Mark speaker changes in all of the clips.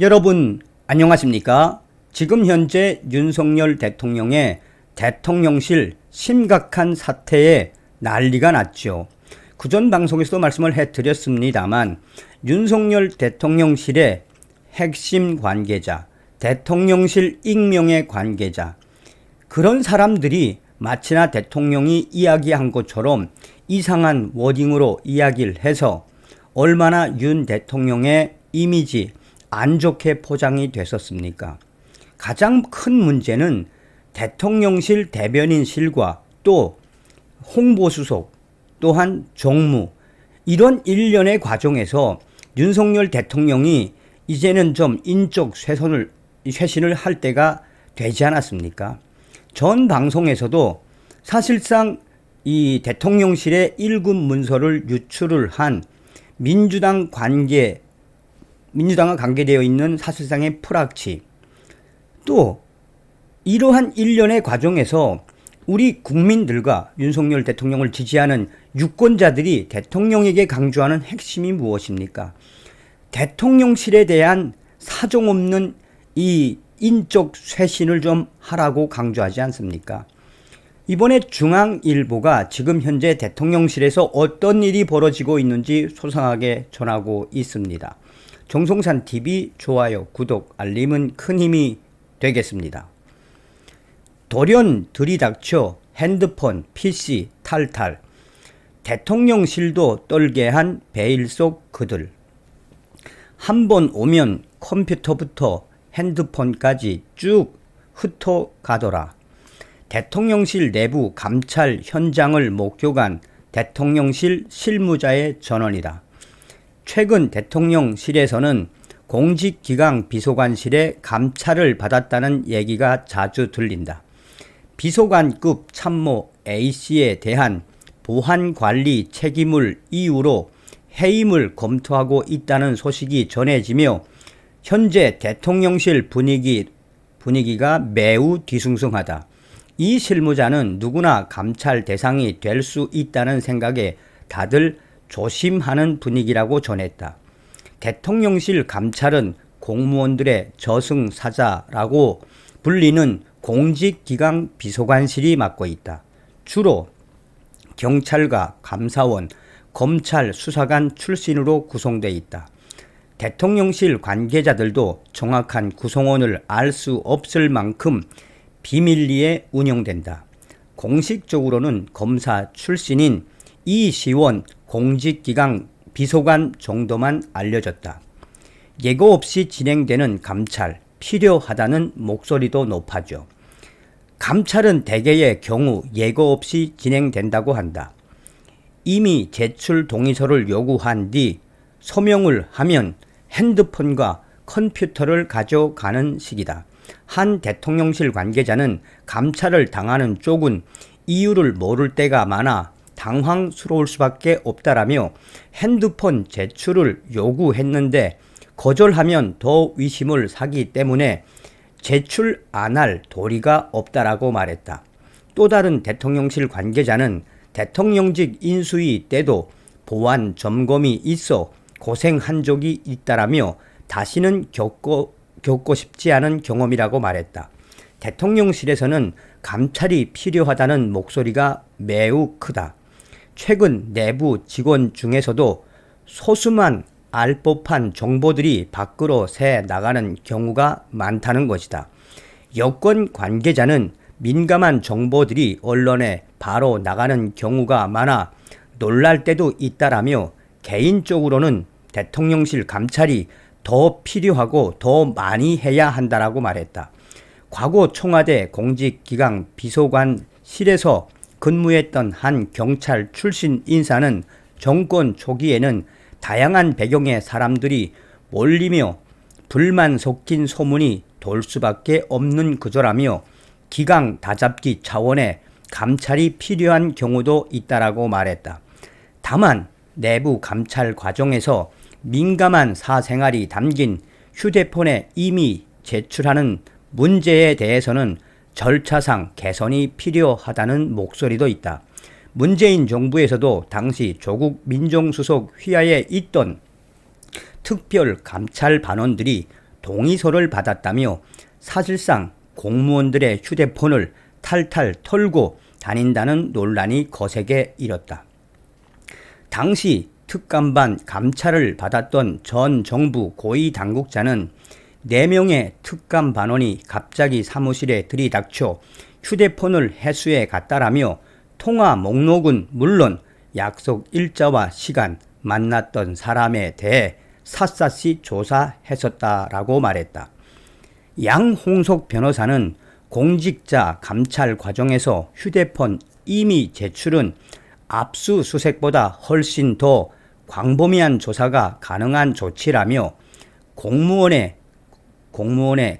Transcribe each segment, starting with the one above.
Speaker 1: 여러분 안녕하십니까? 지금 현재 윤석열 대통령의 대통령실 심각한 사태에 난리가 났죠. 그전 방송에서도 말씀을 해드렸습니다만 윤석열 대통령실의 핵심 관계자, 대통령실 익명의 관계자, 그런 사람들이 마치나 대통령이 이야기한 것처럼 이상한 워딩으로 이야기를 해서 얼마나 윤 대통령의 이미지 안 좋게 포장이 됐었습니까? 가장 큰 문제는 대통령실 대변인실과 또 홍보수석 또한 정무, 이런 일련의 과정에서 윤석열 대통령이 이제는 좀 인적 쇄신을 할 때가 되지 않았습니까? 전 방송에서도 사실상 이 대통령실의 1급 문서를 유출을 한 민주당과 관계되어 있는 사실상의 프락치, 또 이러한 일련의 과정에서 우리 국민들과 윤석열 대통령을 지지하는 유권자들이 대통령에게 강조하는 핵심이 무엇입니까? 대통령실에 대한 사정없는 이 인적 쇄신을 좀 하라고 강조하지 않습니까? 이번에 중앙일보가 지금 현재 대통령실에서 어떤 일이 벌어지고 있는지 소상하게 전하고 있습니다. 정성산TV 좋아요, 구독, 알림은 큰 힘이 되겠습니다. 돌연 들이닥쳐 핸드폰, PC 탈탈, 대통령실도 떨게 한 베일 속 그들. 한 번 오면 컴퓨터부터 핸드폰까지 쭉 흩어가더라. 대통령실 내부 감찰 현장을 목격한 대통령실 실무자의 전언이다. 최근 대통령실에서는 공직기강 비서관실에 감찰을 받았다는 얘기가 자주 들린다. 비서관급 참모 A씨에 대한 보안관리 책임을 이유로 해임을 검토하고 있다는 소식이 전해지며 현재 대통령실 분위기가 매우 뒤숭숭하다. 이 실무자는 누구나 감찰 대상이 될 수 있다는 생각에 다들 조심하는 분위기라고 전했다. 대통령실 감찰은 공무원들의 저승사자라고 불리는 공직기강 비서관실이 맡고 있다. 주로 경찰과 감사원, 검찰 수사관 출신으로 구성되어 있다. 대통령실 관계자들도 정확한 구성원을 알 수 없을 만큼 비밀리에 운영된다. 공식적으로는 검사 출신인 이시원 공직기강 비서관 정도만 알려졌다. 예고 없이 진행되는 감찰, 필요하다는 목소리도 높아져. 감찰은 대개의 경우 예고 없이 진행된다고 한다. 이미 제출 동의서를 요구한 뒤 서명을 하면 핸드폰과 컴퓨터를 가져가는 식이다. 한 대통령실 관계자는 감찰을 당하는 쪽은 이유를 모를 때가 많아 당황스러울 수밖에 없다라며 핸드폰 제출을 요구했는데 거절하면 더 의심을 사기 때문에 제출 안 할 도리가 없다라고 말했다. 또 다른 대통령실 관계자는 대통령직 인수위 때도 보안 점검이 있어 고생한 적이 있다라며 다시는 겪고 싶지 않은 경험이라고 말했다. 대통령실에서는 감찰이 필요하다는 목소리가 매우 크다. 최근 내부 직원 중에서도 소수만 알 법한 정보들이 밖으로 새 나가는 경우가 많다는 것이다. 여권 관계자는 민감한 정보들이 언론에 바로 나가는 경우가 많아 놀랄 때도 있다라며 개인적으로는 대통령실 감찰이 더 필요하고 더 많이 해야 한다라고 말했다. 과거 청와대 공직기강 비서관실에서 근무했던 한 경찰 출신 인사는 정권 초기에는 다양한 배경의 사람들이 몰리며 불만 섞인 소문이 돌 수밖에 없는 구조라며 기강 다잡기 차원의 감찰이 필요한 경우도 있다라고 말했다. 다만 내부 감찰 과정에서 민감한 사생활이 담긴 휴대폰에 이미 제출하는 문제에 대해서는 절차상 개선이 필요하다는 목소리도 있다. 문재인 정부에서도 당시 조국 민정수석 휘하에 있던 특별 감찰 반원들이 동의서를 받았다며 사실상 공무원들의 휴대폰을 탈탈 털고 다닌다는 논란이 거세게 일었다. 당시 특감반 감찰을 받았던 전 정부 고위 당국자는 4명의 특감반원이 갑자기 사무실에 들이닥쳐 휴대폰을 회수해 갔다라며 통화 목록은 물론 약속 일자와 시간, 만났던 사람에 대해 샅샅이 조사했었다라고 말했다. 양홍석 변호사는 공직자 감찰 과정에서 휴대폰 임의 제출은 압수수색보다 훨씬 더 광범위한 조사가 가능한 조치라며 공무원의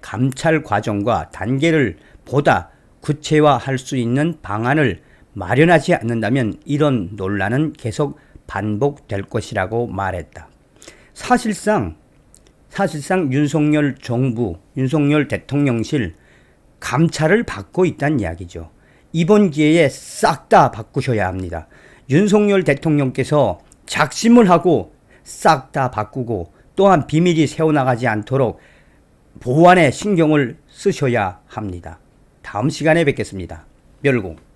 Speaker 1: 감찰 과정과 단계를 보다 구체화할 수 있는 방안을 마련하지 않는다면 이런 논란은 계속 반복될 것이라고 말했다. 사실상 윤석열 정부, 윤석열 대통령실 감찰을 받고 있다는 이야기죠. 이번 기회에 싹 다 바꾸셔야 합니다. 윤석열 대통령께서 작심을 하고 싹 다 바꾸고 또한 비밀이 새어나가지 않도록 보안에 신경을 쓰셔야 합니다. 다음 시간에 뵙겠습니다. 멸공.